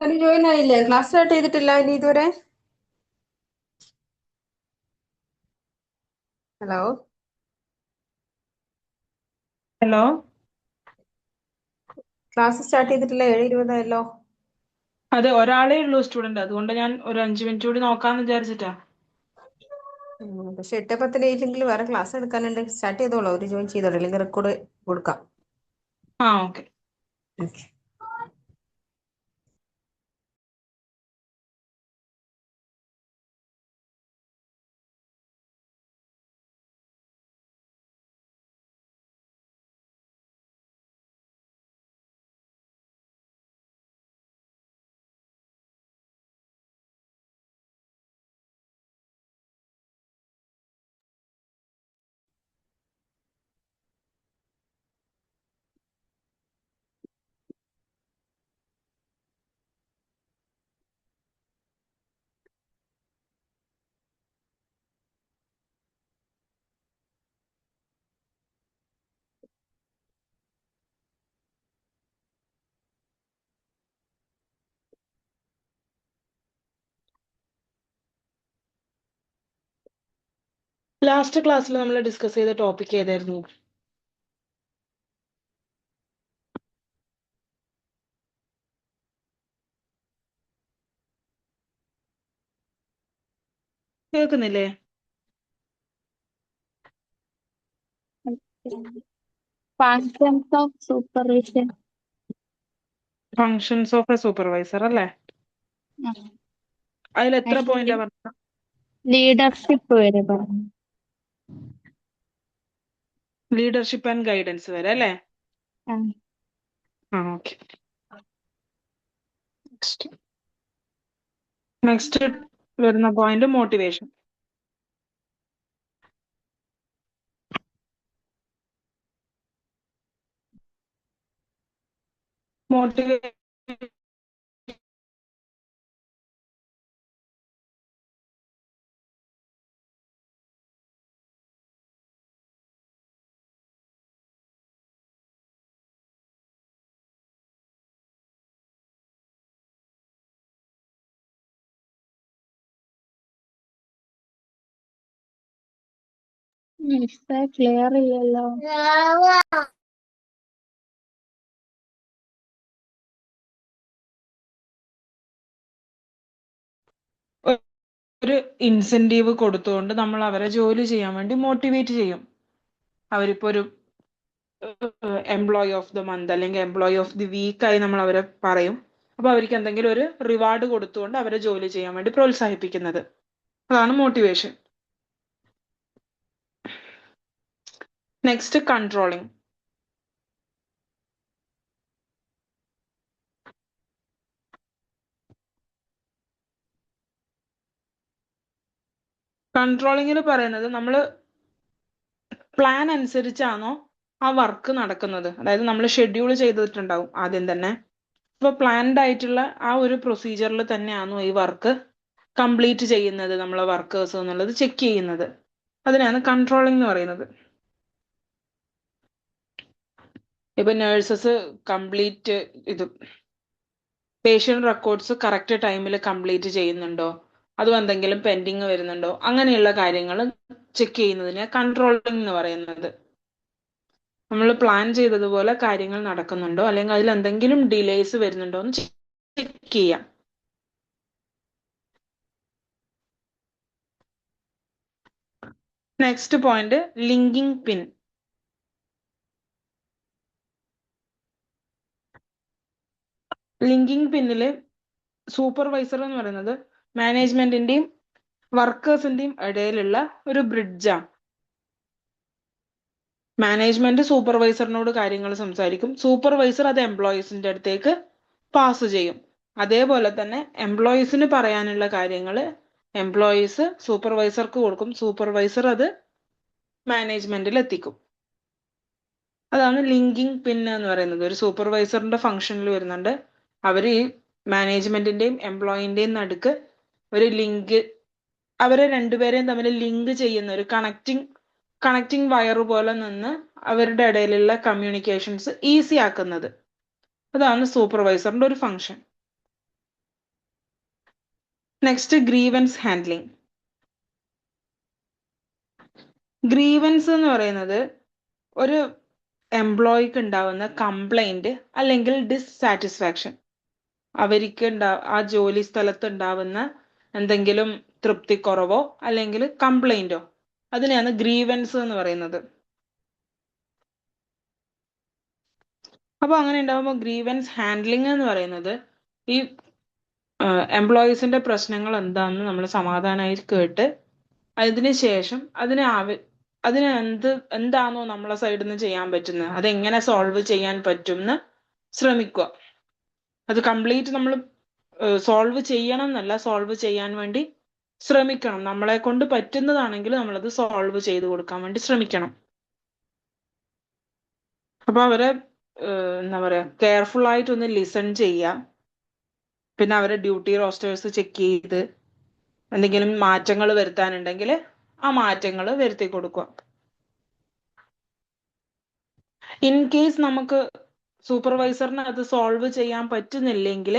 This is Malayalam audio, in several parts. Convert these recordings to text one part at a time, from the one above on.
അത് ജോയിൻ ആയില്ലേ? ക്ലാസ് സ്റ്റാർട്ട് ചെയ്തിട്ടില്ല ഇനി ഇതുവരെ? Hello hello. ക്ലാസ് സ്റ്റാർട്ട് ചെയ്തിട്ടില്ല, 7:20 അതെ, ഒരാളേ ഉള്ളൂ സ്റ്റുഡന്റ്. അതുകൊണ്ട് ഞാൻ ഒരു 5 മിനിറ്റ് കൂടി നോക്കാന്ന് വിചാരിച്ചിട്ടാ. പക്ഷെ 8:10 ഇല്ലെങ്കിൽ വേറെ ക്ലാസ് എടുക്കാനുണ്ട്. സ്റ്റാർട്ട് ചെയ്തോളൂ, ഒരു ജോയിൻ ചെയ്തോളൂ, അല്ലെങ്കിൽ റെക്കോർഡ് കൊടുക്കാം. ആ, ഓക്കെ. ഓക്കെ. ലാസ്റ്റ് ക്ലാസ്സിൽ നമ്മൾ ഡിസ്കസ് ചെയ്ത ടോപ്പിക് ഏതായിരുന്നു? കേൾക്കുന്നില്ലേ? Functions of supervision. Functions of A supervisor അല്ലേ? അതിൽ എത്ര പോയിന്റാ പറഞ്ഞത്? ലീഡർഷിപ്പ് വരെ പറഞ്ഞു. ലീഡർഷിപ്പ് ആൻഡ് ഗൈഡൻസ് വരെ അല്ലേ? ആ. ആ, ഓക്കെ. നെക്സ്റ്റ് വരുന്ന പോയിന്റ് മോട്ടിവേഷൻ. മോട്ടിവേഷൻ മിസ്സേ ക്ലിയർ ഇല്ലല്ലോ. ഒരു ഇൻസെന്റീവ് കൊടുത്തുകൊണ്ട് നമ്മൾ അവരെ ജോലി ചെയ്യാൻ വേണ്ടി മോട്ടിവേറ്റ് ചെയ്യും. അവരിപ്പോ ഒരു എംപ്ലോയി ഓഫ് ദ മന്ത് അല്ലെങ്കിൽ എംപ്ലോയി ഓഫ് ദി വീക്ക് ആയി നമ്മൾ അവരെ പറയും. അപ്പൊ അവർക്ക് എന്തെങ്കിലും ഒരു റിവാർഡ് കൊടുത്തുകൊണ്ട് അവരെ ജോലി ചെയ്യാൻ വേണ്ടി പ്രോത്സാഹിപ്പിക്കുന്നത്, അതാണ് മോട്ടിവേഷൻ. Next controlling. കൺട്രോളിങ്ങിൽ പറയുന്നത് നമ്മൾ പ്ലാൻ അനുസരിച്ചാണോ ആ വർക്ക് നടക്കുന്നത്. അതായത് നമ്മൾ ഷെഡ്യൂൾ ചെയ്തിട്ടുണ്ടാവും ആദ്യം തന്നെ. ഇപ്പൊ പ്ലാൻഡ് ആയിട്ടുള്ള ആ ഒരു പ്രൊസീജിയറിൽ തന്നെയാണോ ഈ വർക്ക് കംപ്ലീറ്റ് ചെയ്യുന്നത് നമ്മളെ വർക്കേഴ്സ് എന്നുള്ളത് ചെക്ക് ചെയ്യുന്നത്. അതിനാണ് കൺട്രോളിംഗ് എന്ന് പറയുന്നത്. ഇപ്പൊ നേഴ്സസ് കംപ്ലീറ്റ് ഇത് പേഷ്യന്റ് റെക്കോർഡ്സ് കറക്റ്റ് ടൈമിൽ കംപ്ലീറ്റ് ചെയ്യുന്നുണ്ടോ, അതും എന്തെങ്കിലും പെൻഡിങ് വരുന്നുണ്ടോ, അങ്ങനെയുള്ള കാര്യങ്ങൾ ചെക്ക് ചെയ്യുന്നതിനെ കൺട്രോളിംഗ് എന്ന് പറയുന്നത്. നമ്മൾ പ്ലാൻ ചെയ്തതുപോലെ കാര്യങ്ങൾ നടക്കുന്നുണ്ടോ അല്ലെങ്കിൽ അതിൽ എന്തെങ്കിലും ഡിലേസ് വരുന്നുണ്ടോ എന്ന് ചെക്ക് ചെയ്യാം. നെക്സ്റ്റ് പോയിന്റ് ലിങ്കിങ് പിൻ. ലിങ്കിങ് പിന്നില് സൂപ്പർവൈസർ എന്ന് പറയുന്നത് മാനേജ്മെന്റിന്റെയും വർക്കേഴ്സിന്റെയും ഇടയിലുള്ള ഒരു ബ്രിഡ്ജാണ്. മാനേജ്മെന്റ് സൂപ്പർവൈസറിനോട് കാര്യങ്ങൾ സംസാരിക്കും, സൂപ്പർവൈസർ അത് എംപ്ലോയീസിന്റെ അടുത്തേക്ക് പാസ് ചെയ്യും. അതേപോലെ തന്നെ എംപ്ലോയീസിന് പറയാനുള്ള കാര്യങ്ങൾ എംപ്ലോയീസ് സൂപ്പർവൈസർക്ക് കൊടുക്കും, സൂപ്പർവൈസർ അത് മാനേജ്മെന്റിൽ എത്തിക്കും. അതാണ് ലിങ്കിങ് പിൻ എന്ന് പറയുന്നത്. ഒരു സൂപ്പർവൈസറിന്റെ ഫംഗ്ഷനിൽ വരുന്നുണ്ട്. അവർ ഈ മാനേജ്മെന്റിന്റെയും എംപ്ലോയിന്റെയും നടുക്ക് ഒരു ലിങ്ക്, അവരെ രണ്ടുപേരെയും തമ്മിൽ ലിങ്ക് ചെയ്യുന്ന ഒരു കണക്റ്റിംഗ് വയർ പോലെ നിന്ന് അവരുടെ ഇടയിലുള്ള കമ്മ്യൂണിക്കേഷൻസ് ഈസി ആക്കുന്നത്. അതാണ് സൂപ്പർവൈസറിന്റെ ഒരു function. Next grievance handling. Grievance എന്ന് പറയുന്നത് ഒരു എംപ്ലോയിക്ക് ഉണ്ടാവുന്ന കംപ്ലൈന്റ് അല്ലെങ്കിൽ ഡിസ്സാറ്റിസ്ഫാക്ഷൻ, അവർക്ക് ആ ജോലി സ്ഥലത്ത് ഉണ്ടാവുന്ന എന്തെങ്കിലും തൃപ്തിക്കുറവോ അല്ലെങ്കിൽ കംപ്ലൈന്റോ, അതിനെയാണ് ഗ്രീവൻസ് എന്ന് പറയുന്നത്. അപ്പൊ അങ്ങനെ ഉണ്ടാകുമ്പോൾ ഗ്രീവൻസ് ഹാൻഡ്ലിംഗ് എന്ന് പറയുന്നത് ഈ എംപ്ലോയീസിന്റെ പ്രശ്നങ്ങൾ എന്താണെന്ന് നമ്മൾ സമാധാനമായി കേട്ട് അതിനുശേഷം അതിന് എന്താണോ നമ്മളെ സൈഡിൽ നിന്ന് ചെയ്യാൻ പറ്റുന്നത് അതെങ്ങനെ സോൾവ് ചെയ്യാൻ പറ്റും എന്ന് ശ്രമിക്കുക. അത് കംപ്ലീറ്റ് നമ്മൾ സോൾവ് ചെയ്യണം എന്നല്ല, സോൾവ് ചെയ്യാൻ വേണ്ടി ശ്രമിക്കണം. നമ്മളെ കൊണ്ട് പറ്റുന്നതാണെങ്കിൽ നമ്മളത് സോൾവ് ചെയ്ത് കൊടുക്കാൻ വേണ്ടി ശ്രമിക്കണം. അപ്പൊ അവരെ എന്താ പറയാ, കെയർഫുൾ ആയിട്ട് ഒന്ന് ലിസൺ ചെയ്യുക. പിന്നെ അവരെ ഡ്യൂട്ടി റോസ്റ്റേഴ്സ് ചെക്ക് ചെയ്ത് എന്തെങ്കിലും മാറ്റങ്ങൾ വരുത്താനുണ്ടെങ്കിൽ ആ മാറ്റങ്ങൾ വരുത്തി കൊടുക്കുക. ഇൻ കേസ് നമുക്ക് സൂപ്പർവൈസറിന് അത് സോൾവ് ചെയ്യാൻ പറ്റുന്നില്ലെങ്കിൽ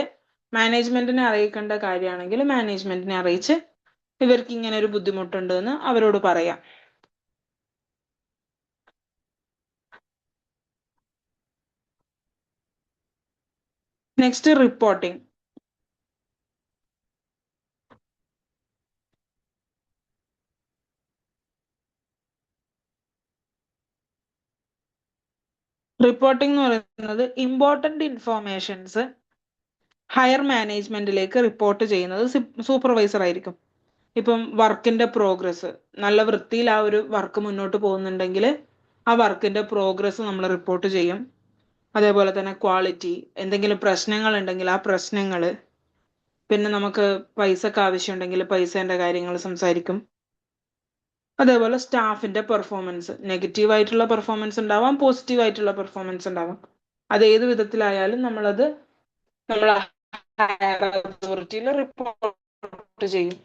മാനേജ്മെന്റിനെ അറിയിക്കേണ്ട കാര്യമാണെങ്കിൽ മാനേജ്മെന്റിനെ അറിയിച്ച് ഇവർക്ക് ഇങ്ങനെ ഒരു ബുദ്ധിമുട്ടുണ്ട് എന്ന് അവരോട് പറയാം. Next reporting. റിപ്പോർട്ടിംഗ് എന്ന് പറയുന്നത് ഇമ്പോർട്ടന്റ് ഇൻഫോർമേഷൻസ് ഹയർ മാനേജ്മെന്റിലേക്ക് റിപ്പോർട്ട് ചെയ്യുന്നത് സൂപ്പർവൈസർ ആയിരിക്കും. ഇപ്പം വർക്കിന്റെ പ്രോഗ്രസ്, നല്ല വൃത്തിയിൽ ആ ഒരു വർക്ക് മുന്നോട്ട് പോകുന്നുണ്ടെങ്കിൽ ആ വർക്കിന്റെ പ്രോഗ്രസ് നമ്മൾ റിപ്പോർട്ട് ചെയ്യും. അതേപോലെ തന്നെ ക്വാളിറ്റി, എന്തെങ്കിലും പ്രശ്നങ്ങൾ ഉണ്ടെങ്കിൽ ആ പ്രശ്നങ്ങൾ, പിന്നെ നമുക്ക് പൈസക്ക് ആവശ്യമുണ്ടെങ്കിൽ പൈസേന്റെ കാര്യങ്ങൾ സംസാരിക്കും. അതേപോലെ സ്റ്റാഫിന്റെ പെർഫോമൻസ്, നെഗറ്റീവ് ആയിട്ടുള്ള പെർഫോമൻസ് ഉണ്ടാവാം, പോസിറ്റീവ് ആയിട്ടുള്ള പെർഫോമൻസ് ഉണ്ടാവാം. അത് ഏത് വിധത്തിലായാലും നമ്മളത് നമ്മൾ ഹയർ അതോറിറ്റിയിൽ റിപ്പോർട്ട് ചെയ്യും.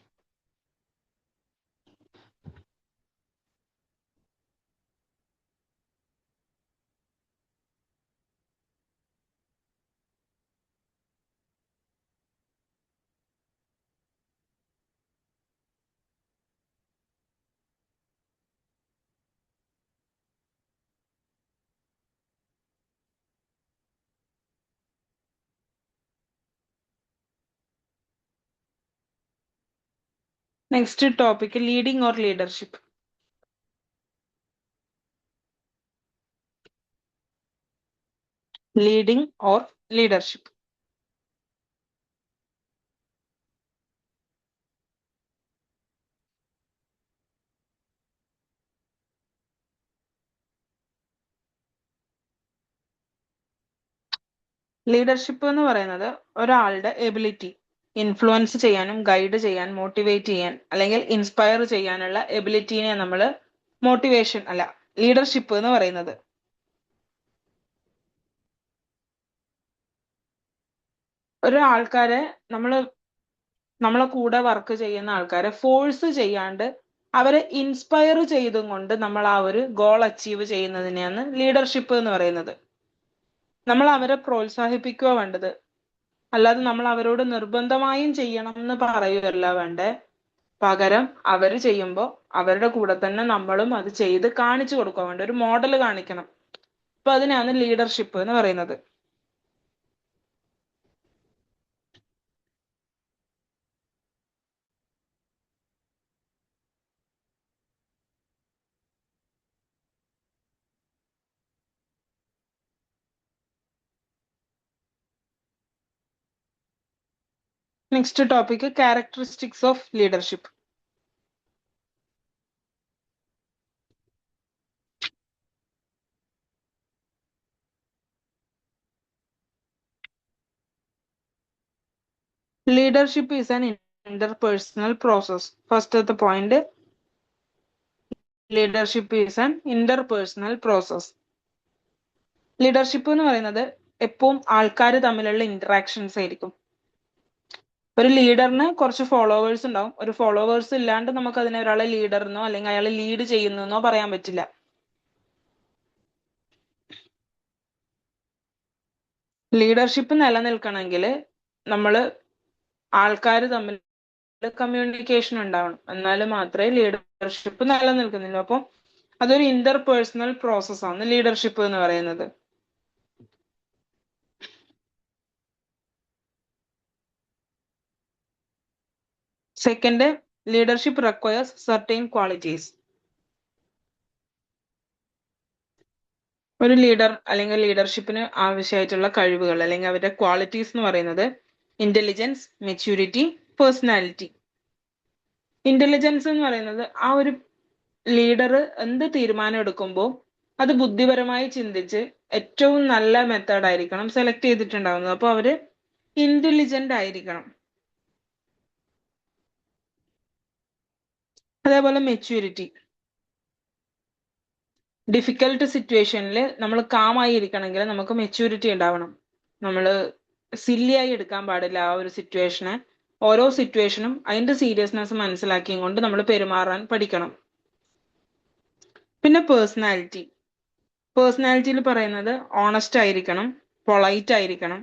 Next topic leading or leadership. Leading or leadership. Leadership എന്ന് പറയുന്നത് ഒരാളുടെ എബിലിറ്റി, ഇൻഫ്ലുവൻസ് ചെയ്യാനും ഗൈഡ് ചെയ്യാൻ, മോട്ടിവേറ്റ് ചെയ്യാൻ അല്ലെങ്കിൽ ഇൻസ്പയർ ചെയ്യാനുള്ള എബിലിറ്റിനെ നമ്മൾ മോട്ടിവേഷൻ അല്ല ലീഡർഷിപ്പ് എന്ന് പറയുന്നത്. ഒരു ആൾക്കാരെ നമ്മളെ കൂടെ വർക്ക് ചെയ്യുന്ന ആൾക്കാരെ ഫോഴ്സ് ചെയ്യാണ്ട് അവരെ ഇൻസ്പയർ ചെയ്തും കൊണ്ട് നമ്മൾ ആ ഒരു ഗോൾ അച്ചീവ് ചെയ്യുന്നതിനെയാണ് ലീഡർഷിപ്പ് എന്ന് പറയുന്നത്. നമ്മൾ അവരെ പ്രോത്സാഹിപ്പിക്കുക വേണ്ടത്, അല്ലാതെ നമ്മൾ അവരോട് നിർബന്ധമായും ചെയ്യണം എന്ന് പറയുകയല്ല വേണ്ടേ. പകരം അവര് ചെയ്യുമ്പോൾ അവരുടെ കൂടെ തന്നെ നമ്മളും അത് ചെയ്ത് കാണിച്ചു കൊടുക്കുക വേണ്ട, ഒരു മോഡൽ കാണിക്കണം. അപ്പൊ അതിനാണ് ലീഡർഷിപ്പ് എന്ന് പറയുന്നത്. Next topic characteristics of leadership. Leadership is an interpersonal process. First point, leadership is an interpersonal process. Leadership എന്ന് പറയുന്നത് എപ്പോഴും ആൾക്കാർ തമ്മിലുള്ള ഇന്ററാക്ഷൻസ് ആയിരിക്കും. ഒരു ലീഡറിന് കുറച്ച് ഫോളോവേഴ്സ് ഉണ്ടാവും. ഒരു ഫോളോവേഴ്സ് ഇല്ലാണ്ട് നമുക്ക് അതിനെ ഒരാളെ ലീഡർ എന്നോ അല്ലെങ്കിൽ അയാളെ ലീഡ് ചെയ്യുന്നോ പറയാൻ പറ്റില്ല. ലീഡർഷിപ്പ് നിലനിൽക്കണമെങ്കിൽ നമ്മൾ ആൾക്കാർ തമ്മിൽ കമ്മ്യൂണിക്കേഷൻ ഉണ്ടാവണം, എന്നാൽ മാത്രമേ ലീഡർഷിപ്പ് നിലനിൽക്കുന്നുള്ളൂ. അപ്പം അതൊരു ഇന്റർപേഴ്സണൽ പ്രോസസ്സാണ് ലീഡർഷിപ്പ് എന്ന് പറയുന്നത്. Second, leadership requires certain qualities. ഒരു ലീഡർ അല്ലെങ്കിൽ ലീഡർഷിപ്പിന് ആവശ്യമായിട്ടുള്ള കഴിവുകൾ അല്ലെങ്കിൽ അവരുടെ ക്വാളിറ്റീസ് എന്ന് പറയുന്നത് ഇന്റലിജൻസ്, മെച്യൂരിറ്റി, പേഴ്സണാലിറ്റി. ഇന്റലിജൻസ് എന്ന് പറയുന്നത് ആ ഒരു ലീഡർ എന്ത് തീരുമാനം എടുക്കുമ്പോൾ അത് ബുദ്ധിപരമായി ചിന്തിച്ച് ഏറ്റവും നല്ല മെത്തേഡ് ആയിരിക്കണം സെലക്ട് ചെയ്തിട്ടുണ്ടാവുന്നത്. അപ്പോൾ അവര് ഇന്റലിജന്റ് ആയിരിക്കണം. അതേപോലെ മെച്യൂരിറ്റി, ഡിഫിക്കൽട്ട് സിറ്റുവേഷനിൽ നമ്മൾ കാമായി ഇരിക്കണമെങ്കിൽ നമുക്ക് മെച്യൂരിറ്റി ഉണ്ടാവണം. നമ്മൾ സില്ലിയായി എടുക്കാൻ പാടില്ല ആ ഒരു സിറ്റുവേഷനെ. ഓരോ സിറ്റുവേഷനും അതിന്റെ സീരിയസ്നെസ് മനസ്സിലാക്കിയും കൊണ്ട് നമ്മൾ പെരുമാറാൻ പഠിക്കണം. പിന്നെ പേഴ്സണാലിറ്റി. പേഴ്സണാലിറ്റിയിൽ പറയുന്നത് ഓണസ്റ്റ് ആയിരിക്കണം, പൊളൈറ്റ് ആയിരിക്കണം,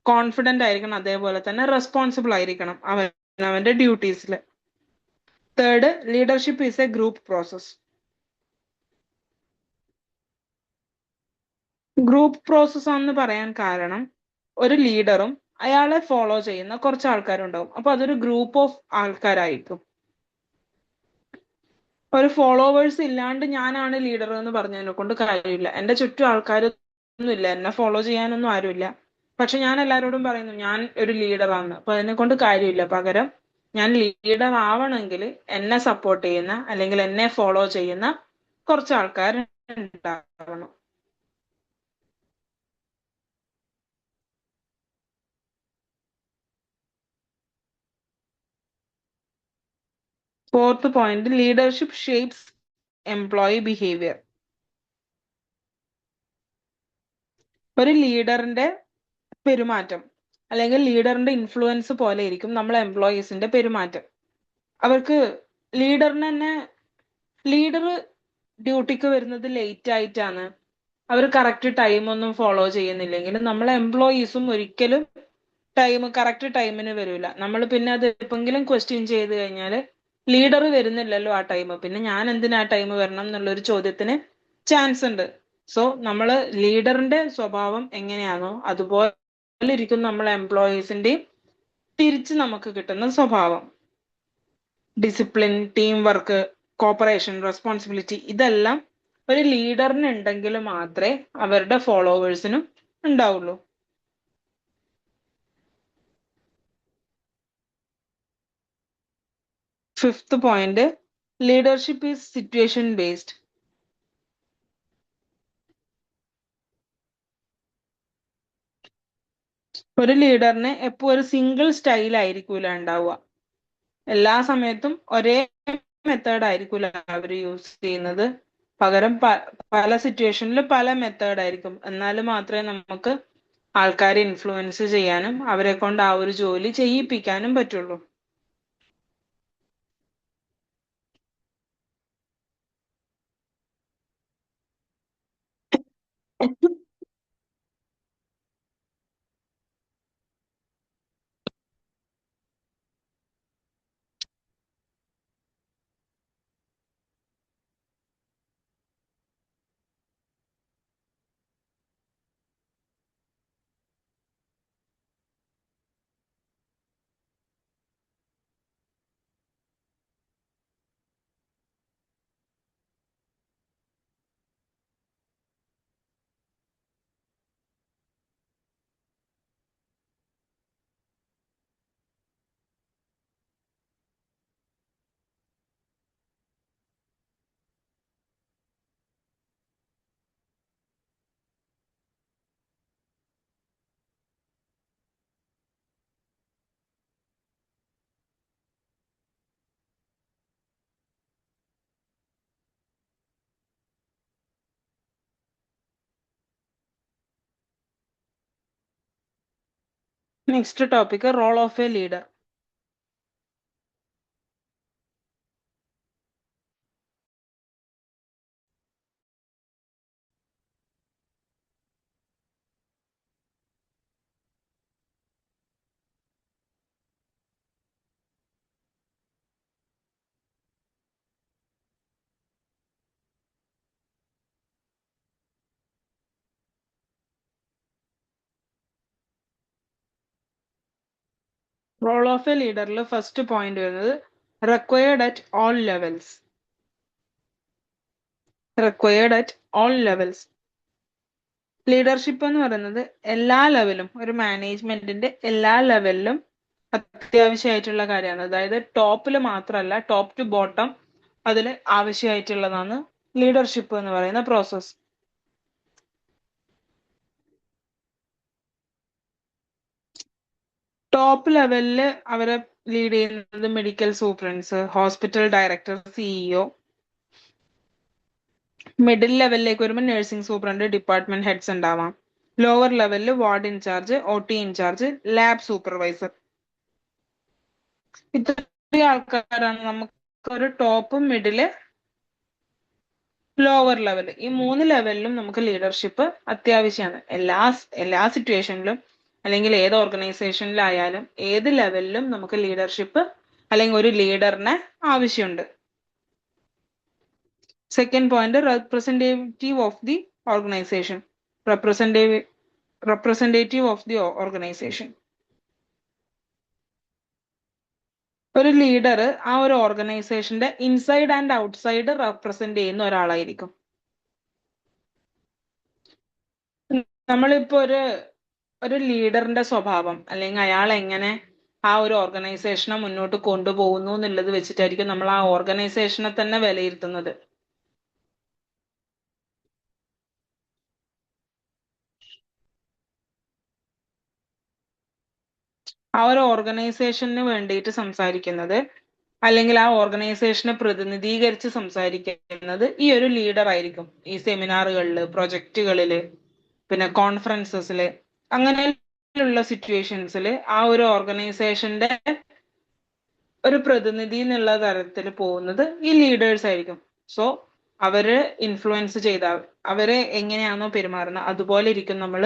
കോൺഫിഡന്റ് ആയിരിക്കണം, അതേപോലെ തന്നെ റെസ്പോൺസിബിൾ ആയിരിക്കണം അവന്റെ ഡ്യൂട്ടീസിൽ. Third, leadership is a group process. Group process ആണെന്ന് പറയാൻ കാരണം ഒരു ലീഡറും അയാളെ ഫോളോ ചെയ്യുന്ന കുറച്ച് ആൾക്കാരുണ്ടാവും. അപ്പൊ അതൊരു ഗ്രൂപ്പ് ഓഫ് ആൾക്കാരായിരിക്കും. ഒരു ഫോളോവേഴ്സ് ഇല്ലാണ്ട് ഞാനാണ് ലീഡർ എന്ന് പറഞ്ഞതിനെ കൊണ്ട് കാര്യമില്ല. എന്റെ ചുറ്റും ആൾക്കാരൊന്നും ഇല്ല, എന്നെ ഫോളോ ചെയ്യാനൊന്നും ആരുമില്ല. പക്ഷെ ഞാൻ എല്ലാവരോടും പറയുന്നു ഞാൻ ഒരു ലീഡറാണ്. അപ്പൊ അതിനെ കൊണ്ട് കാര്യമില്ല. പകരം ഞാൻ ലീഡർ ആവണമെങ്കിൽ എന്നെ സപ്പോർട്ട് ചെയ്യുന്ന അല്ലെങ്കിൽ എന്നെ ഫോളോ ചെയ്യുന്ന കുറച്ച് ആൾക്കാർ ഉണ്ടാവണം. Fourth point, leadership shapes employee behaviour. ഒരു ലീഡറിന്റെ പെരുമാറ്റം അല്ലെങ്കിൽ ലീഡറിന്റെ ഇൻഫ്ലുവൻസ് പോലെ ഇരിക്കും നമ്മളെ എംപ്ലോയീസിന്റെ പെരുമാറ്റം. അവർക്ക് ലീഡറിന് തന്നെ ലീഡർ ഡ്യൂട്ടിക്ക് വരുന്നത് ലേറ്റ് ആയിട്ടാണ്, അവർ കറക്റ്റ് ടൈം ഒന്നും ഫോളോ ചെയ്യുന്നില്ലെങ്കിൽ നമ്മളെ എംപ്ലോയീസും ഒരിക്കലും കറക്റ്റ് ടൈമിന് വരില്ല. നമ്മൾ പിന്നെ അത് എപ്പെങ്കിലും ക്വസ്റ്റ്യൻ ചെയ്ത് കഴിഞ്ഞാൽ ലീഡർ വരുന്നില്ലല്ലോ ആ ടൈം, പിന്നെ ഞാൻ എന്തിനാ ആ ടൈം വരണം എന്നുള്ളൊരു ചോദ്യത്തിന് ചാൻസ് ഉണ്ട്. സോ നമ്മൾ ലീഡറിന്റെ സ്വഭാവം എങ്ങനെയാണോ അതുപോലെ ഇരിക്കും നമ്മളെ എംപ്ലോയീസിന്റെയും തിരിച്ച് നമുക്ക് കിട്ടുന്ന സ്വഭാവം. Discipline, team work, corporation, responsibility, ഇതെല്ലാം ഒരു ലീഡറിന് ഉണ്ടെങ്കിൽ മാത്രമേ അവരുടെ ഫോളോവേഴ്സിനും ഉണ്ടാവുള്ളൂ. Fifth point, leadership is situation based. ഒരു ലീഡറിന് എപ്പോ ഒരു സിംഗിൾ സ്റ്റൈൽ ആയിരിക്കൂല ഉണ്ടാവുക. എല്ലാ സമയത്തും ഒരേ മെത്തേഡ് ആയിരിക്കൂല അവർ യൂസ് ചെയ്യുന്നത്. പകരം പല സിറ്റുവേഷനിൽ പല മെത്തേഡ് ആയിരിക്കും. എന്നാൽ മാത്രമേ നമുക്ക് ആൾക്കാരെ ഇൻഫ്ലുവൻസ് ചെയ്യാനും അവരെ കൊണ്ട് ആ ഒരു ജോലി ചെയ്യിപ്പിക്കാനും പറ്റുള്ളൂ. Next topic, role of a leader. Role of a ലീഡറിൽ ഫസ്റ്റ് പോയിന്റ് വരുന്നത് required at all levels. Required at all levels. Leadership എന്ന് പറയുന്നത് എല്ലാ ലെവലും, ഒരു മാനേജ്മെന്റിന്റെ എല്ലാ ലെവലിലും അത്യാവശ്യമായിട്ടുള്ള കാര്യമാണ്. അതായത് ടോപ്പിൽ മാത്രമല്ല, ടോപ്പ് ടു ബോട്ടം അതിൽ ആവശ്യമായിട്ടുള്ളതാണ് ലീഡർഷിപ്പ് എന്ന് പറയുന്ന പ്രോസസ്. ടോപ്പ് ലെവലിൽ അവരെ ലീഡ് ചെയ്യുന്നത് medical superintendents, hospital director, CEO. Middle ലെവലിലേക്ക് വരുമ്പോൾ നഴ്സിംഗ് സൂപ്രണ്ട്, ഡിപ്പാർട്ട്മെന്റ് ഹെഡ്സ് ഉണ്ടാവാം. ലോവർ ലെവലിൽ ward incharge, OT incharge, lab supervisor. ഇത്രയും ആൾക്കാരാണ് നമുക്ക് ഒരു ടോപ്പ്, മിഡില്, ലോവർ ലെവൽ. ഈ 3 ലെവലിലും നമുക്ക് ലീഡർഷിപ്പ് അത്യാവശ്യമാണ്. എല്ലാ സിറ്റുവേഷനിലും, അല്ലെങ്കിൽ ഏത് ഓർഗനൈസേഷനിലായാലും ഏത് ലെവലിലും നമുക്ക് ലീഡർഷിപ്പ് അല്ലെങ്കിൽ ഒരു ലീഡറിനെ ആവശ്യമുണ്ട്. Second point, representative of the organisation. Representative of the organisation. ഒരു ലീഡർ ആ ഒരു ഓർഗനൈസേഷന്റെ ഇൻസൈഡ് ആൻഡ് ഔട്ട്സൈഡ് റെപ്രസെന്റ് ചെയ്യുന്ന ഒരാളായിരിക്കും. നമ്മളിപ്പോ ഒരു ലീഡറിന്റെ സ്വഭാവം അല്ലെങ്കിൽ അയാൾ എങ്ങനെ ആ ഒരു ഓർഗനൈസേഷനെ മുന്നോട്ട് കൊണ്ടുപോകുന്നു എന്നുള്ളത് വെച്ചിട്ടായിരിക്കും നമ്മൾ ആ ഓർഗനൈസേഷനെ തന്നെ വിലയിരുത്തുന്നത്. ആ ഒരു ഓർഗനൈസേഷന് വേണ്ടിയിട്ട് സംസാരിക്കുന്നത് അല്ലെങ്കിൽ ആ ഓർഗനൈസേഷനെ പ്രതിനിധീകരിച്ച് സംസാരിക്കുന്നത് ഈ ഒരു ലീഡർ ആയിരിക്കും. ഈ സെമിനാറുകളിൽ, പ്രൊജക്റ്റുകളിൽ, പിന്നെ കോൺഫറൻസസിൽ, അങ്ങനെയുള്ള സിറ്റുവേഷൻസിൽ ആ ഒരു ഓർഗനൈസേഷന്റെ ഒരു പ്രതിനിധി എന്നുള്ള തരത്തിൽ പോകുന്നത് ഈ ലീഡേഴ്സ് ആയിരിക്കും. സോ അവര് ഇൻഫ്ലുവൻസ് ചെയ്ത, അവര് എങ്ങനെയാണോ പെരുമാറുന്നത് അതുപോലെ ഇരിക്കും നമ്മൾ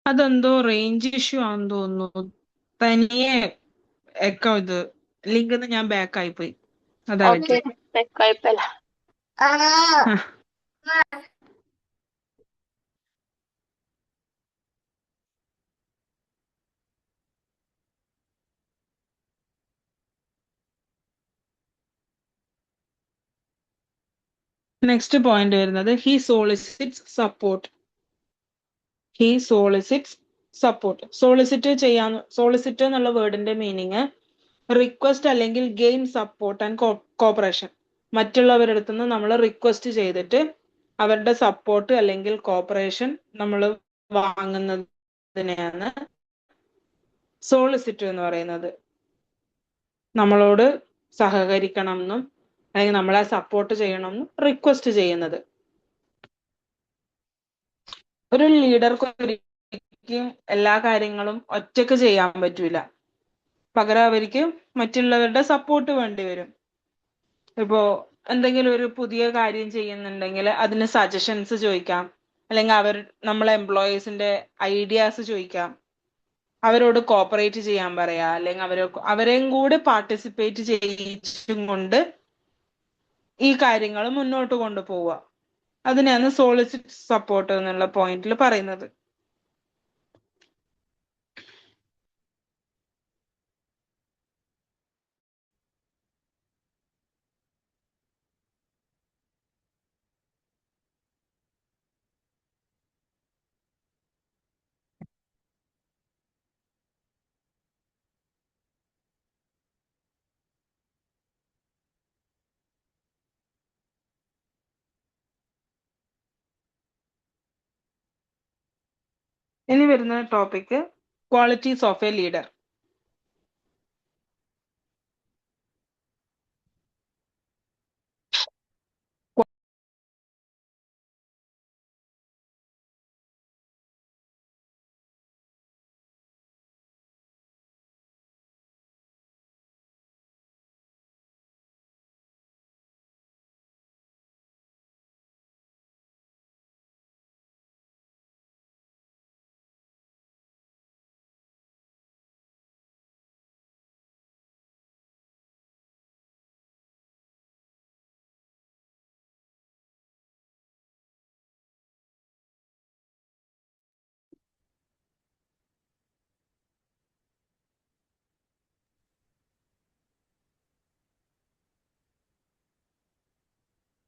അതെന്തോ റേഞ്ച് ഇഷ്യൂ ആണെന്ന് തോന്നുന്നു. തനിയെ എക്കോ ഇത് ലിങ്ക് ഞാൻ ബാക്ക് ആയി പോയി. അതാ ഓക്കെ പറ്റി. കുഴപ്പമില്ല. നെക്സ്റ്റ് പോയിന്റ് വരുന്നത് he solicits support. He solicits support. Solicit എന്നുള്ള വേർഡിന്റെ മീനിങ് റിക്വസ്റ്റ് അല്ലെങ്കിൽ ഗെയിൻ സപ്പോർട്ട് ആൻഡ് കോപ്പറേഷൻ. മറ്റുള്ളവരുടെ അടുത്ത് നിന്ന് നമ്മൾ റിക്വസ്റ്റ് ചെയ്തിട്ട് അവരുടെ സപ്പോർട്ട് അല്ലെങ്കിൽ കോപ്പറേഷൻ നമ്മൾ വാങ്ങുന്നതിനെയാണ് സോളിസിറ്റ് എന്ന് പറയുന്നത്. നമ്മളോട് സഹകരിക്കണം എന്നും അല്ലെങ്കിൽ നമ്മളെ സപ്പോർട്ട് ചെയ്യണം എന്നും റിക്വസ്റ്റ് ചെയ്യുന്നത്. ഒരു ലീഡർക്ക് ഒരിക്കലും എല്ലാ കാര്യങ്ങളും ഒറ്റക്ക് ചെയ്യാൻ പറ്റൂല. പകരം അവർക്ക് മറ്റുള്ളവരുടെ സപ്പോർട്ട് വേണ്ടി വരും. ഇപ്പോ എന്തെങ്കിലും ഒരു പുതിയ കാര്യം ചെയ്യുന്നുണ്ടെങ്കിൽ അതിന് സജഷൻസ് ചോദിക്കാം, അല്ലെങ്കിൽ നമ്മളെ എംപ്ലോയീസിന്റെ ഐഡിയാസ് ചോദിക്കാം, അവരോട് കോപ്പറേറ്റ് ചെയ്യാൻ പറയാ, അല്ലെങ്കിൽ അവരെയും കൂടി പാർട്ടിസിപ്പേറ്റ് ചെയ്യിച്ചും കൊണ്ട് ഈ കാര്യങ്ങൾ മുന്നോട്ട് കൊണ്ടുപോവുക. അതിനെയാണ് സോളിസിറ്റ് സപ്പോർട്ട് എന്നുള്ള പോയിന്റിൽ പറയുന്നത്. ഇനി വരുന്ന topic qualities of a leader.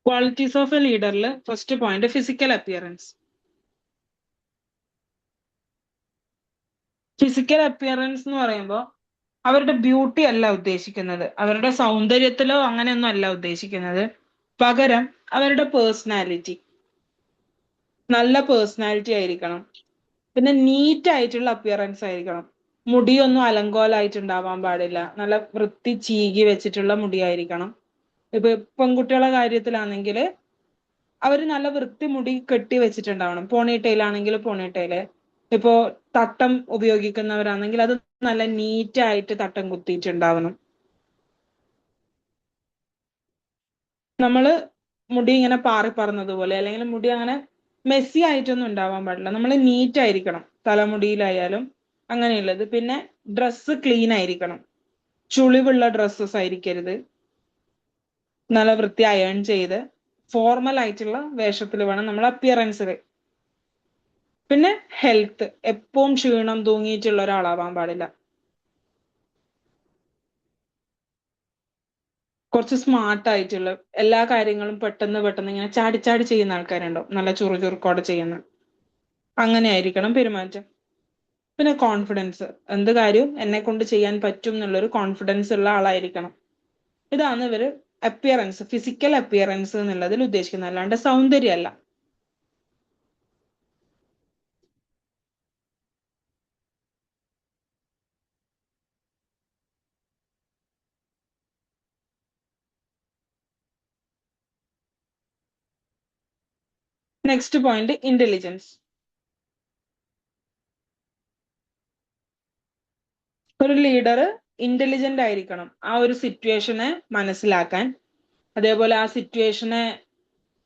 Qualities of a ലീഡറിൽ first point physical appearance. Physical appearance എന്ന് പറയുമ്പോൾ അവരുടെ ബ്യൂട്ടി അല്ല ഉദ്ദേശിക്കുന്നത്, അവരുടെ സൗന്ദര്യത്തിലോ അങ്ങനെയൊന്നും അല്ല ഉദ്ദേശിക്കുന്നത്. പകരം അവരുടെ പേഴ്സണാലിറ്റി, നല്ല പേഴ്സണാലിറ്റി ആയിരിക്കണം. പിന്നെ നീറ്റ് ആയിട്ടുള്ള അപ്പിയറൻസ് ആയിരിക്കണം. മുടിയൊന്നും അലങ്കോലായിട്ടുണ്ടാവാൻ പാടില്ല, നല്ല വൃത്തി ചീകി വെച്ചിട്ടുള്ള മുടിയായിരിക്കണം. ഇപ്പൊ പെൺകുട്ടികളുടെ കാര്യത്തിലാണെങ്കിൽ അവർ നല്ല വൃത്തി മുടി കെട്ടി വെച്ചിട്ടുണ്ടാവണം. പോണിടെയിൽ ആണെങ്കിൽ പോണിടെയില്, ഇപ്പോ തട്ടം ഉപയോഗിക്കുന്നവരാണെങ്കിൽ അത് നല്ല നീറ്റ് ആയിട്ട് തട്ടം കുത്തിയിട്ടുണ്ടാവണം. നമ്മള് മുടി ഇങ്ങനെ പാറി പറന്നതുപോലെ അല്ലെങ്കിൽ മുടി അങ്ങനെ മെസ്സി ആയിട്ടൊന്നും ഉണ്ടാവാൻ പാടില്ല. നമ്മൾ നീറ്റ് ആയിരിക്കണം തലമുടിയിലായാലും അങ്ങനെയുള്ളത്. പിന്നെ ഡ്രസ്സ് ക്ലീൻ ആയിരിക്കണം, ചുളിവുള്ള ഡ്രസ്സസ് ആയിരിക്കരുത്. നല്ല വൃത്തി അയൺ ചെയ്ത് ഫോർമൽ ആയിട്ടുള്ള വേഷത്തിൽ വേണം നമ്മൾ അപ്പിയറൻസിൽ. പിന്നെ ഹെൽത്ത്, എപ്പോഴും ക്ഷീണം തൂങ്ങിയിട്ടുള്ള ഒരാളാവാൻ പാടില്ല. കുറച്ച് സ്മാർട്ട് ആയിട്ടുള്ള എല്ലാ കാര്യങ്ങളും പെട്ടെന്ന് പെട്ടെന്ന് ഇങ്ങനെ ചാടി ചെയ്യുന്ന ആൾക്കാരുണ്ടോ, നല്ല ചുറുചുറുക്കോടെ ചെയ്യുന്ന, അങ്ങനെ ആയിരിക്കണം പെരുമാറ്റം. പിന്നെ കോൺഫിഡൻസ്, എന്ത് കാര്യവും എന്നെ കൊണ്ട് ചെയ്യാൻ പറ്റും എന്നുള്ളൊരു കോൺഫിഡൻസ് ഉള്ള ആളായിരിക്കണം. ഇതാണ് ഇവര് അപ്പിയറൻസ്, ഫിസിക്കൽ അപ്പിയറൻസ് എന്നുള്ളതിൽ ഉദ്ദേശിക്കുന്നത്, അല്ലാണ്ട് സൗന്ദര്യമല്ല. Next point intelligence. ഒരു ലീഡർ ഇന്റലിജന്റ് ആയിരിക്കണം ആ ഒരു സിറ്റുവേഷനെ മനസ്സിലാക്കാൻ. അതേപോലെ ആ സിറ്റുവേഷനെ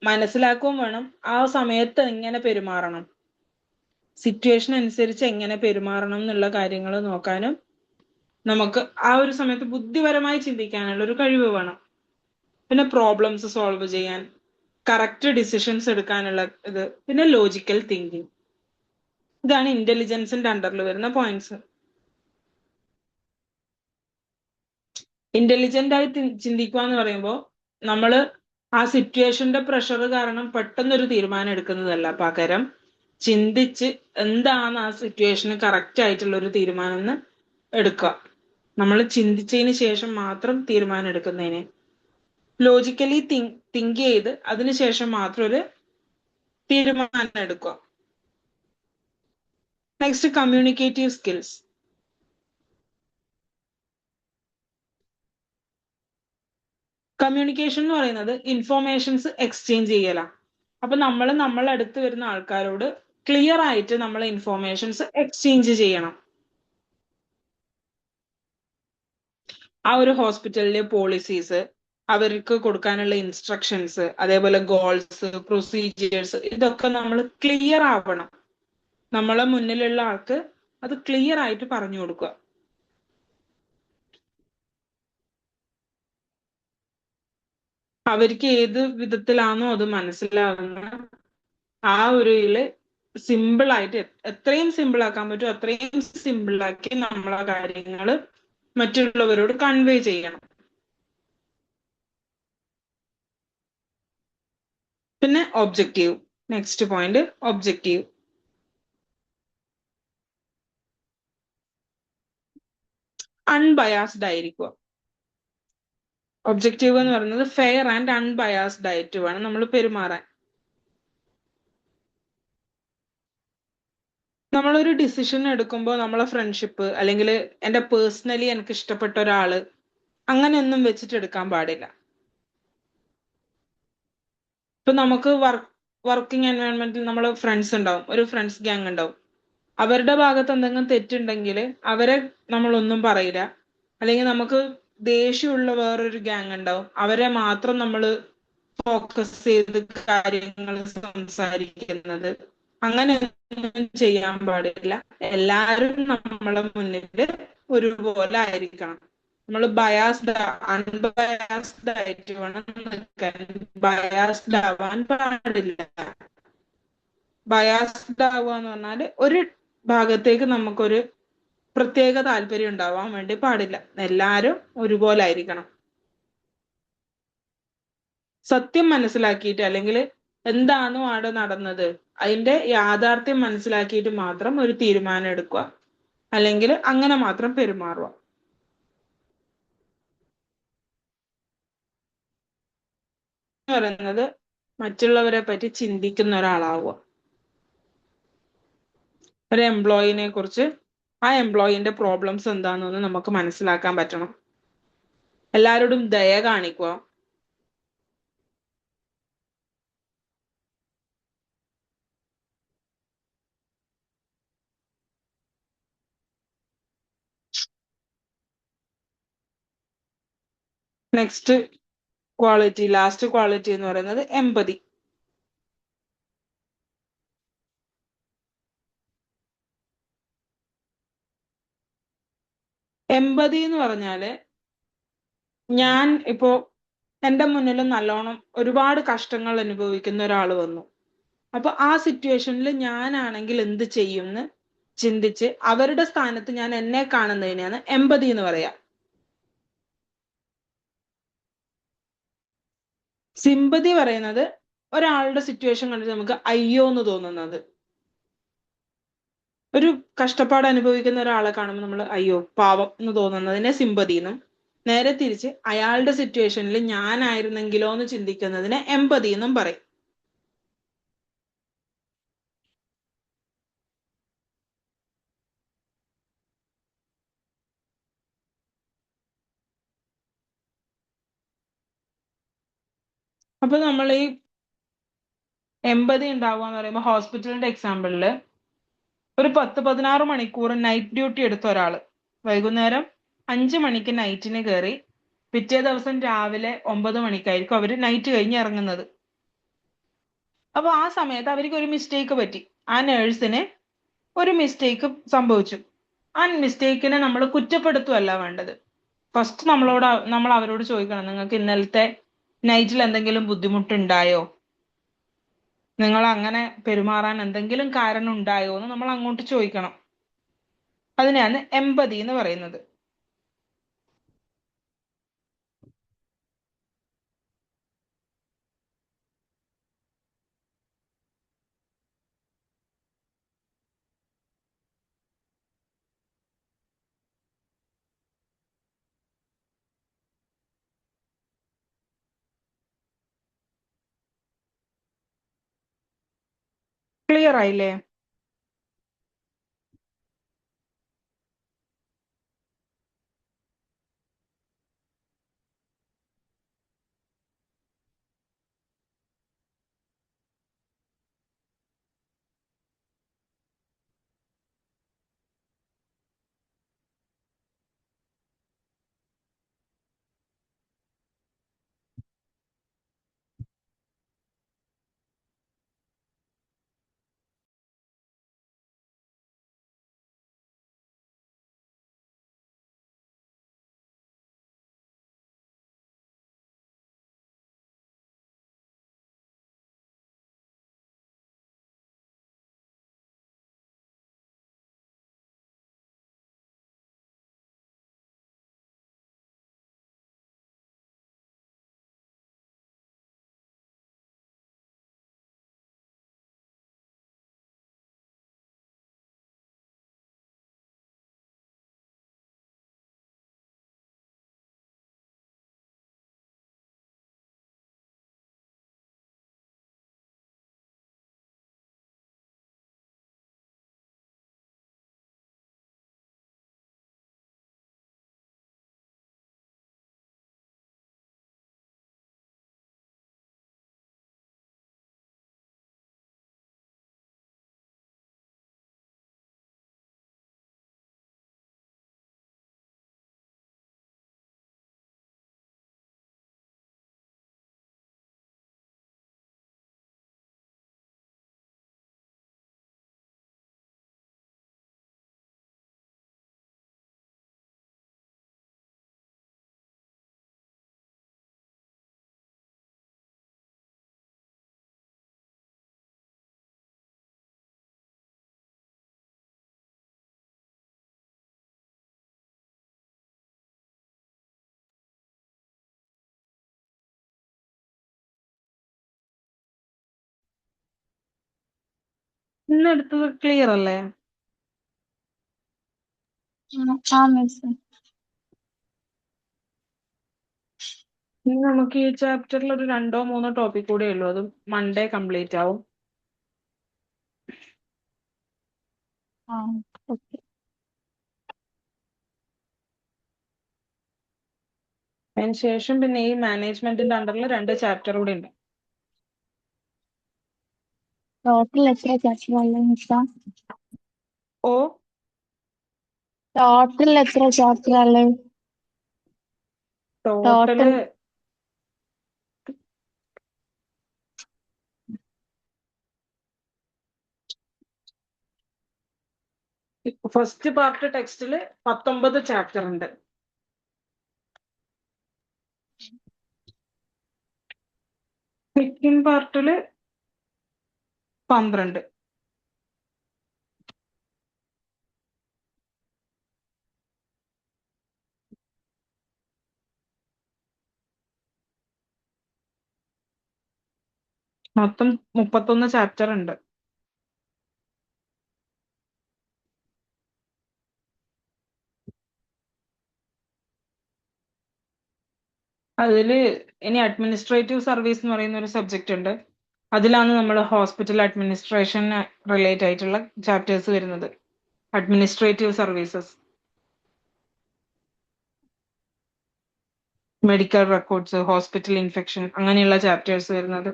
മനസ്സിലാക്കുകയും വേണം, ആ സമയത്ത് എങ്ങനെ പെരുമാറണം. സിറ്റുവേഷൻ അനുസരിച്ച് എങ്ങനെ പെരുമാറണം എന്നുള്ള കാര്യങ്ങൾ നോക്കാനും നമുക്ക് ആ ഒരു സമയത്ത് ബുദ്ധിപരമായി ചിന്തിക്കാനുള്ള ഒരു കഴിവ് വേണം. പിന്നെ പ്രോബ്ലംസ് സോൾവ് ചെയ്യാൻ, കറക്റ്റ് ഡിസിഷൻസ് എടുക്കാനുള്ള ഇത്, പിന്നെ ലോജിക്കൽ തിങ്കിങ്. ഇതാണ് ഇന്റലിജൻസിന്റെ അണ്ടറിൽ വരുന്ന പോയിന്റ്സ്. ഇന്റലിജന്റ് ആയി ചിന്തിക്കുക എന്ന് പറയുമ്പോൾ നമ്മള് ആ സിറ്റുവേഷന്റെ പ്രഷർ കാരണം പെട്ടെന്നൊരു തീരുമാനം എടുക്കുന്നതല്ല, പകരം ചിന്തിച്ച് എന്താണ് ആ സിറ്റുവേഷന് കറക്റ്റ് ആയിട്ടുള്ള ഒരു തീരുമാനം എന്ന് എടുക്കുക. നമ്മൾ ചിന്തിച്ചതിന് ശേഷം മാത്രം തീരുമാനം എടുക്കുന്നതിന്, ലോജിക്കലി തിങ്ക് ചെയ്ത് അതിനുശേഷം മാത്രം ഒരു തീരുമാനം എടുക്കുക. Next, communicative skills. കമ്മ്യൂണിക്കേഷൻ എന്ന് പറയുന്നത് ഇൻഫോർമേഷൻസ് എക്സ്ചേഞ്ച് ചെയ്യലാണ്. അപ്പൊ നമ്മൾ നമ്മളടുത്ത് വരുന്ന ആൾക്കാരോട് ക്ലിയർ ആയിട്ട് നമ്മൾ ഇൻഫോർമേഷൻസ് എക്സ്ചേഞ്ച് ചെയ്യണം. ആ ഒരു ഹോസ്പിറ്റലിലെ പോളിസീസ്, അവർക്ക് കൊടുക്കാനുള്ള ഇൻസ്ട്രക്ഷൻസ്, അതേപോലെ ഗോൾസ്, പ്രൊസീജിയേഴ്സ്, ഇതൊക്കെ നമ്മൾ ക്ലിയർ ആവണം. നമ്മളെ മുന്നിലുള്ള ആൾക്ക് അത് ക്ലിയർ ആയിട്ട് പറഞ്ഞു കൊടുക്കുക. അവർക്ക് ഏത് വിധത്തിലാണോ അത് മനസ്സിലാകുന്ന ആ ഒരു ഇതില് സിമ്പിൾ ആയിട്ട് എത്രയും സിമ്പിൾ ആക്കാൻ പറ്റും അത്രയും സിമ്പിൾ ആക്കി നമ്മളെ കാര്യങ്ങൾ മറ്റുള്ളവരോട് കൺവേ ചെയ്യണം. പിന്നെ objective. Next point, objective. Unbiased ആയിരിക്കുക. ഒബ്ജക്റ്റീവ് എന്ന് പറയുന്നത് ഫെയർ ആൻഡ് അൺബയാസ്ഡ് ആയിട്ട് വേണം നമ്മൾ പെരുമാറാൻ. നമ്മളൊരു ഡിസിഷൻ എടുക്കുമ്പോൾ നമ്മളെ ഫ്രണ്ട്ഷിപ്പ് അല്ലെങ്കിൽ എൻ്റെ പേഴ്സണലി എനിക്ക് ഇഷ്ടപ്പെട്ട ഒരാള് അങ്ങനെയൊന്നും വെച്ചിട്ട് എടുക്കാൻ പാടില്ല. ഇപ്പൊ നമുക്ക് വർക്കിംഗ് എൻവയോൺമെന്റിൽ നമ്മളെ ഫ്രണ്ട്സ് ഉണ്ടാവും, ഒരു ഫ്രണ്ട്സ് ഗ്യാങ് ഉണ്ടാവും. അവരുടെ ഭാഗത്ത് എന്തെങ്കിലും തെറ്റുണ്ടെങ്കിൽ അവരെ നമ്മളൊന്നും പറയില്ല. അല്ലെങ്കിൽ നമുക്ക് ദേഷ്യമുള്ള വേറൊരു ഗ്യാങ് ഉണ്ടാവും, അവരെ മാത്രം നമ്മൾ ഫോക്കസ് ചെയ്ത് കാര്യങ്ങൾ സംസാരിക്കുന്നത്. അങ്ങനെ ഒന്നും ചെയ്യാൻ പാടില്ല. എല്ലാരും നമ്മളെ മുന്നിൽ ഒരുപോലെ ആയിരിക്കണം. നമ്മൾ അൺബയാസ്ഡ് ആയിട്ട് വേണം നിൽക്കാൻ. ബയാസ്ഡ് ആവാൻ പാടില്ല. ബയാസ്ഡ് ആവുക എന്ന് പറഞ്ഞാല് ഒരു ഭാഗത്തേക്ക് നമുക്കൊരു പ്രത്യേക താല്പര്യം ഉണ്ടാവാൻ വേണ്ടി പാടില്ല. എല്ലാരും ഒരുപോലെ ആയിരിക്കണം. സത്യം മനസ്സിലാക്കിയിട്ട് അല്ലെങ്കിൽ എന്താണോ അവിടെ നടന്നത് അതിന്റെ യാഥാർത്ഥ്യം മനസ്സിലാക്കിയിട്ട് മാത്രം ഒരു തീരുമാനം എടുക്കുക, അല്ലെങ്കിൽ അങ്ങനെ മാത്രം പെരുമാറുക. പറയുന്നത് മറ്റുള്ളവരെ പറ്റി ചിന്തിക്കുന്ന ഒരാളാവുക. ഒരു എംപ്ലോയിനെ കുറിച്ച് ആ എംപ്ലോയിന്റെ പ്രോബ്ലംസ് എന്താണെന്ന് നമുക്ക് മനസ്സിലാക്കാൻ പറ്റണം. എല്ലാവരോടും ദയ കാണിക്കുക. നെക്സ്റ്റ് ക്വാളിറ്റി, ലാസ്റ്റ് ക്വാളിറ്റി എന്ന് പറയുന്നത് എമ്പതി. എമ്പതി എന്ന് പറഞ്ഞാല്, ഞാൻ ഇപ്പോ എൻ്റെ മുന്നിൽ നല്ലോണം ഒരുപാട് കഷ്ടങ്ങൾ അനുഭവിക്കുന്ന ഒരാൾ വന്നു. അപ്പൊ ആ സിറ്റുവേഷനിൽ ഞാനാണെങ്കിൽ എന്ത് ചെയ്യുമെന്ന് ചിന്തിച്ച് അവരുടെ സ്ഥാനത്ത് ഞാൻ എന്നെ കാണുന്നതിനെയാണ് എമ്പതി എന്ന് പറയാ. സിമ്പതി പറയുന്നത് ഒരാളുടെ സിറ്റുവേഷൻ കണ്ടിട്ട് നമുക്ക് അയ്യോ എന്ന് തോന്നുന്നത്. ഒരു കഷ്ടപ്പാട് അനുഭവിക്കുന്ന ഒരാളെ കാണുമ്പോൾ നമ്മൾ അയ്യോ പാവം എന്ന് തോന്നുന്നതിനെ സിമ്പതി എന്നും, നേരെ തിരിച്ച് അയാളുടെ സിറ്റുവേഷനിൽ ഞാനായിരുന്നെങ്കിലോ എന്ന് ചിന്തിക്കുന്നതിനെ എമ്പതി എന്നും പറയും. അപ്പൊ നമ്മൾ ഈ എമ്പതി ഉണ്ടാവുക എന്ന് പറയുമ്പോൾ ഹോസ്പിറ്റലിന്റെ എക്സാമ്പിളില് ഒരു 10-16 മണിക്കൂർ നൈറ്റ് ഡ്യൂട്ടി എടുത്ത ഒരാള് വൈകുന്നേരം 5 മണിക്ക് നൈറ്റിന് കയറി പിറ്റേ ദിവസം രാവിലെ 9 മണിക്കായിരിക്കും അവര് നൈറ്റ് കഴിഞ്ഞ് ഇറങ്ങുന്നത്. അപ്പൊ ആ സമയത്ത് അവർക്ക് ഒരു മിസ്റ്റേക്ക് പറ്റി. ആ നേഴ്സിന് ഒരു മിസ്റ്റേക്ക് സംഭവിച്ചു. ആ മിസ്റ്റേക്കിനെ നമ്മൾ കുറ്റപ്പെടുത്തുകയല്ല വേണ്ടത്. ഫസ്റ്റ് നമ്മൾ അവരോട് ചോദിക്കണം, നിങ്ങൾക്ക് ഇന്നലത്തെ നൈറ്റിൽ എന്തെങ്കിലും ബുദ്ധിമുട്ടുണ്ടായോ, നിങ്ങൾ അങ്ങനെ പെരുമാറാൻ എന്തെങ്കിലും കാരണം ഉണ്ടായോ എന്ന് നമ്മൾ അങ്ങോട്ട് ചോദിക്കണം. അതിനെയാണ് എമ്പതി എന്ന് പറയുന്നത്. ക്ലിയർ ആയില്ലേ? ഇന്നെടുത്തത് ക്ലിയർ അല്ലേ? ആ മിസ്. ഇനി നമുക്ക് ഈ ചാപ്റ്ററിൽ ഒരു 2-3 ടോപ്പിക് കൂടെ ഉള്ളൂ. അത് മൺഡേ കംപ്ലീറ്റ് ആവും. ആ ഓക്കെ. അതിന് ശേഷം പിന്നെ ഈ മാനേജ്മെന്റിന്റെ അണ്ടറിൽ 2 ചാപ്റ്റർ കൂടെ ഉണ്ട്. ടോട്ടൽ എത്ര ചാപ്റ്റർ ഉള്ളത് മിസ്സാ? ഓ ടോട്ടൽ എത്ര ചാപ്റ്റർ ഉള്ളത്? ടോട്ടല് ഫസ്റ്റ് പാർട്ട് ടെക്സ്റ്റില് 19 ചാപ്റ്റർ ഉണ്ട്. സെക്കൻഡ് പാർട്ടില് 12. മൊത്തം 31 ചാപ്റ്റർ ഉണ്ട്. അതില് ഇനി അഡ്മിനിസ്ട്രേറ്റീവ് സർവീസ് എന്ന് പറയുന്ന ഒരു സബ്ജക്റ്റ് ഉണ്ട്. അതിലാണ് നമ്മൾ ഹോസ്പിറ്റൽ അഡ്മിനിസ്ട്രേഷൻ റിലേറ്റ് ആയിട്ടുള്ള ചാപ്റ്റേഴ്സ് വരുന്നത്. Administrative services, medical records, hospital infection, അങ്ങനെയുള്ള ചാപ്റ്റേഴ്സ് വരുന്നത്.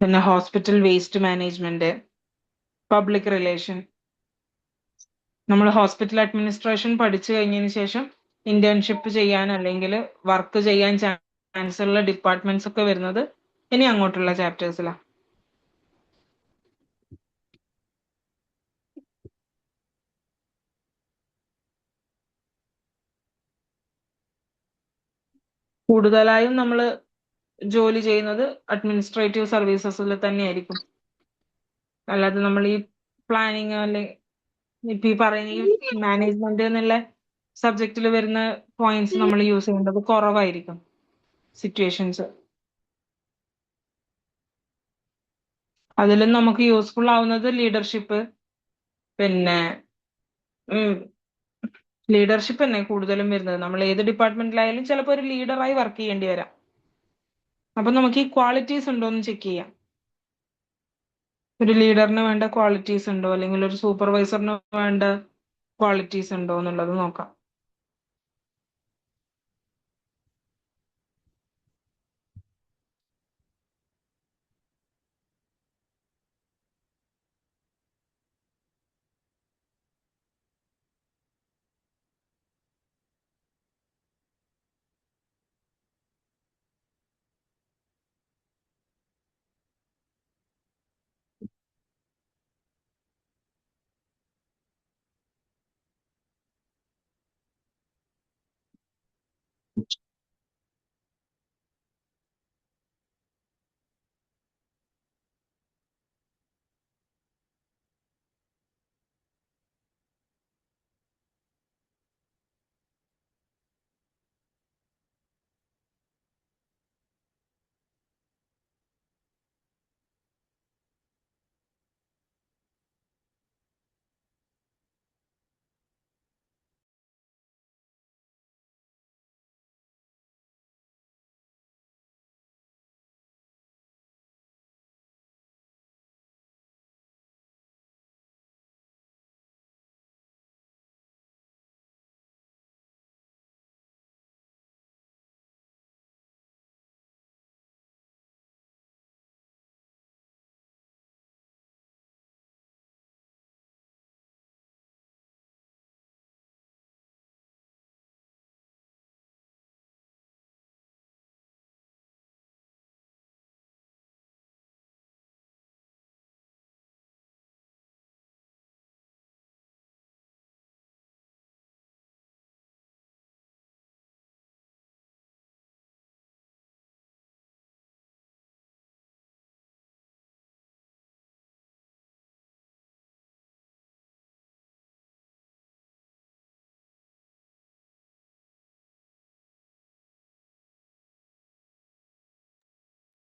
പിന്നെ hospital waste management, public relation. നമ്മൾ ഹോസ്പിറ്റൽ അഡ്മിനിസ്ട്രേഷൻ പഠിച്ചു കഴിഞ്ഞതിന് ശേഷം ഇന്റേൺഷിപ്പ് ചെയ്യാൻ അല്ലെങ്കിൽ വർക്ക് ചെയ്യാൻ ഫിനാൻസുള്ള ഡിപ്പാർട്ട്മെന്റ്സ് ഒക്കെ വരുന്നത് ഇനി അങ്ങോട്ടുള്ള ചാപ്റ്റേഴ്സിലാണ്. കൂടുതലായും നമ്മൾ ജോലി ചെയ്യുന്നത് അഡ്മിനിസ്ട്രേറ്റീവ് സർവീസസിൽ തന്നെയായിരിക്കും. അല്ലാതെ നമ്മൾ ഈ പ്ലാനിങ് അല്ലെങ്കിൽ ഇപ്പൊ ഈ പറയുന്ന ഈ മാനേജ്മെന്റ് എന്നുള്ള സബ്ജക്റ്റിൽ വരുന്ന പോയിന്റ്സ് നമ്മൾ യൂസ് ചെയ്യേണ്ടത് കുറവായിരിക്കും സിറ്റുവേഷൻസ്. അതിലും നമുക്ക് യൂസ്ഫുൾ ആവുന്നത് ലീഡർഷിപ്പ്, പിന്നെ ലീഡർഷിപ്പ് തന്നെ കൂടുതലും വരുന്നത്. നമ്മൾ ഏത് ഡിപ്പാർട്ട്മെന്റിലായാലും ചിലപ്പോൾ ഒരു ലീഡറായി വർക്ക് ചെയ്യേണ്ടി വരാം. അപ്പൊ നമുക്ക് ഈ ക്വാളിറ്റീസ് ഉണ്ടോ എന്ന് ചെക്ക് ചെയ്യാം. ഒരു ലീഡറിന് വേണ്ട ക്വാളിറ്റീസ് ഉണ്ടോ, അല്ലെങ്കിൽ ഒരു സൂപ്പർവൈസറിന് വേണ്ട ക്വാളിറ്റീസ് ഉണ്ടോ എന്നുള്ളത് നോക്കാം.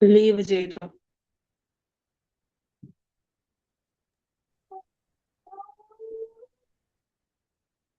ലീവ് ചെയ്തു.